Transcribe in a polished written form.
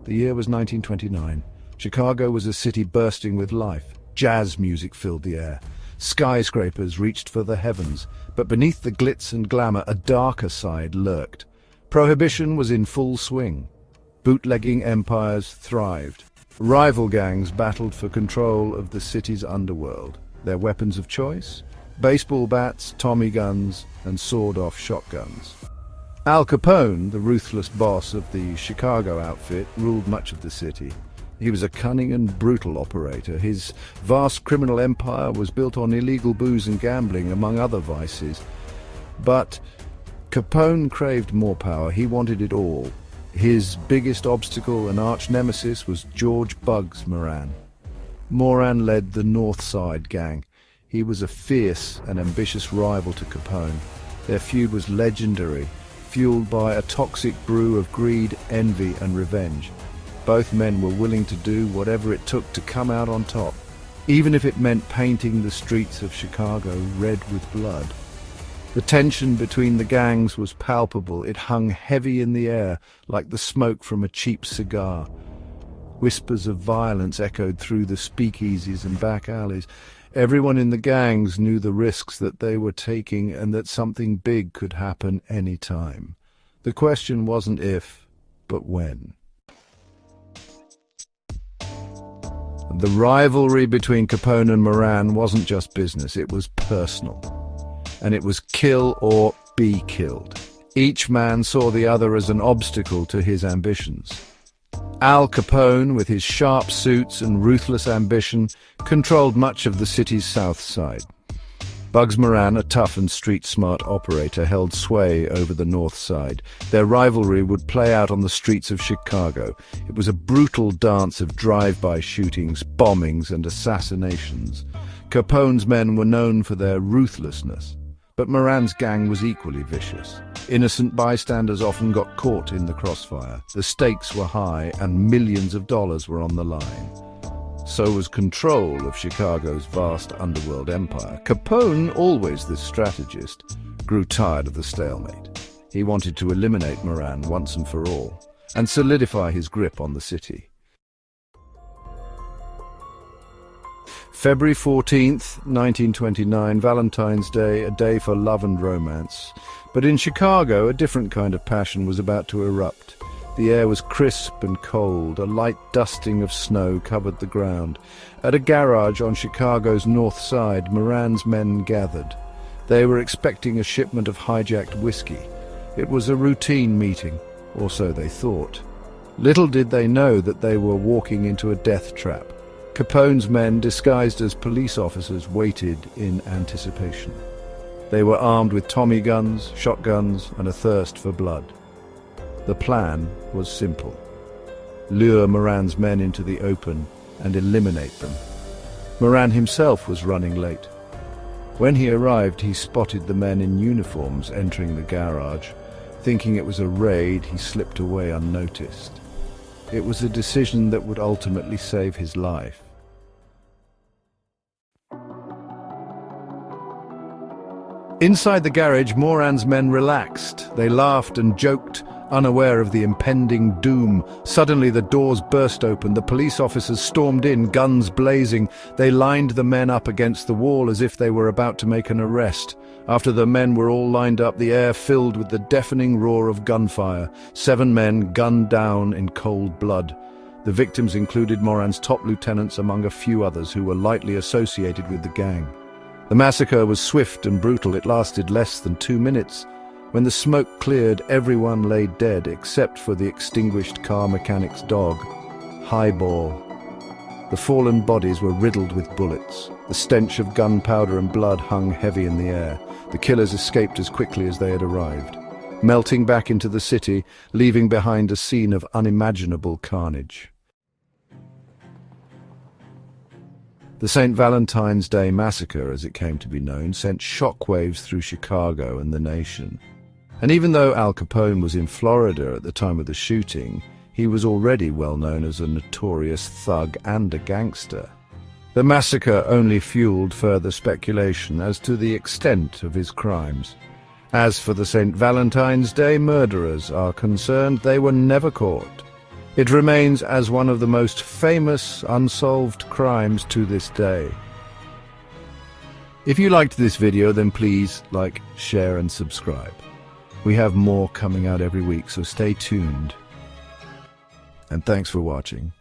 The year was 1929. Chicago was a city bursting with life. Jazz music filled the air. Skyscrapers reached for the heavens, but beneath the glitz and glamour, a darker side lurked. Prohibition was in full swing. Bootlegging empires thrived. Rival gangs battled for control of the city's underworld. Their weapons of choice? Baseball bats, Tommy guns, and sawed-off shotguns. Al Capone, the ruthless boss of the Chicago outfit, ruled much of the city. He was a cunning and brutal operator. His vast criminal empire was built on illegal booze and gambling, among other vices. But Capone craved more power. He wanted it all. His biggest obstacle and arch-nemesis was George "Bugs" Moran. Moran led the North Side gang. He was a fierce and ambitious rival to Capone. Their feud was legendary, fueled by a toxic brew of greed, envy, and revenge. Both men were willing to do whatever it took to come out on top, even if it meant painting the streets of Chicago red with blood. The tension between the gangs was palpable. It hung heavy in the air, like the smoke from a cheap cigar. Whispers of violence echoed through the speakeasies and back alleys. Everyone in the gangs knew the risks that they were taking and that something big could happen any time. The question wasn't if, but when. The rivalry between Capone and Moran wasn't just business, it was personal. And it was kill or be killed. Each man saw the other as an obstacle to his ambitions. Al Capone, with his sharp suits and ruthless ambition, controlled much of the city's south side. Bugs Moran, a tough and street-smart operator, held sway over the north side. Their rivalry would play out on the streets of Chicago. It was a brutal dance of drive-by shootings, bombings, and assassinations. Capone's men were known for their ruthlessness, but Moran's gang was equally vicious. Innocent bystanders often got caught in the crossfire. The stakes were high, and millions of dollars were on the line. So was control of Chicago's vast underworld empire. Capone, always this strategist, grew tired of the stalemate. He wanted to eliminate Moran once and for all, and solidify his grip on the city. February 14th, 1929, Valentine's Day, a day for love and romance. But in Chicago, a different kind of passion was about to erupt. The air was crisp and cold. A light dusting of snow covered the ground. At a garage on Chicago's north side, Moran's men gathered. They were expecting a shipment of hijacked whiskey. It was a routine meeting, or so they thought. Little did they know that they were walking into a death trap. Capone's men, disguised as police officers, waited in anticipation. They were armed with Tommy guns, shotguns, and a thirst for blood. The plan was simple. Lure Moran's men into the open and eliminate them. Moran himself was running late. When he arrived, he spotted the men in uniforms entering the garage. Thinking it was a raid, he slipped away unnoticed. It was a decision that would ultimately save his life. Inside the garage, Moran's men relaxed. They laughed and joked, unaware of the impending doom. Suddenly the doors burst open. The police officers stormed in, guns blazing. They lined the men up against the wall as if they were about to make an arrest. After the men were all lined up, the air filled with the deafening roar of gunfire. 7 men gunned down in cold blood. The victims included Moran's top lieutenants among a few others who were lightly associated with the gang. The massacre was swift and brutal. It lasted less than 2 minutes. When the smoke cleared, everyone lay dead except for the extinguished car mechanic's dog, Highball. The fallen bodies were riddled with bullets. The stench of gunpowder and blood hung heavy in the air. The killers escaped as quickly as they had arrived, melting back into the city, leaving behind a scene of unimaginable carnage. The St. Valentine's Day Massacre, as it came to be known, sent shockwaves through Chicago and the nation. And even though Al Capone was in Florida at the time of the shooting, he was already well known as a notorious thug and a gangster. The massacre only fueled further speculation as to the extent of his crimes. As for the St. Valentine's Day murderers are concerned, they were never caught. It remains as one of the most famous unsolved crimes to this day. If you liked this video, then please like, share and subscribe. We have more coming out every week, so stay tuned. And thanks for watching.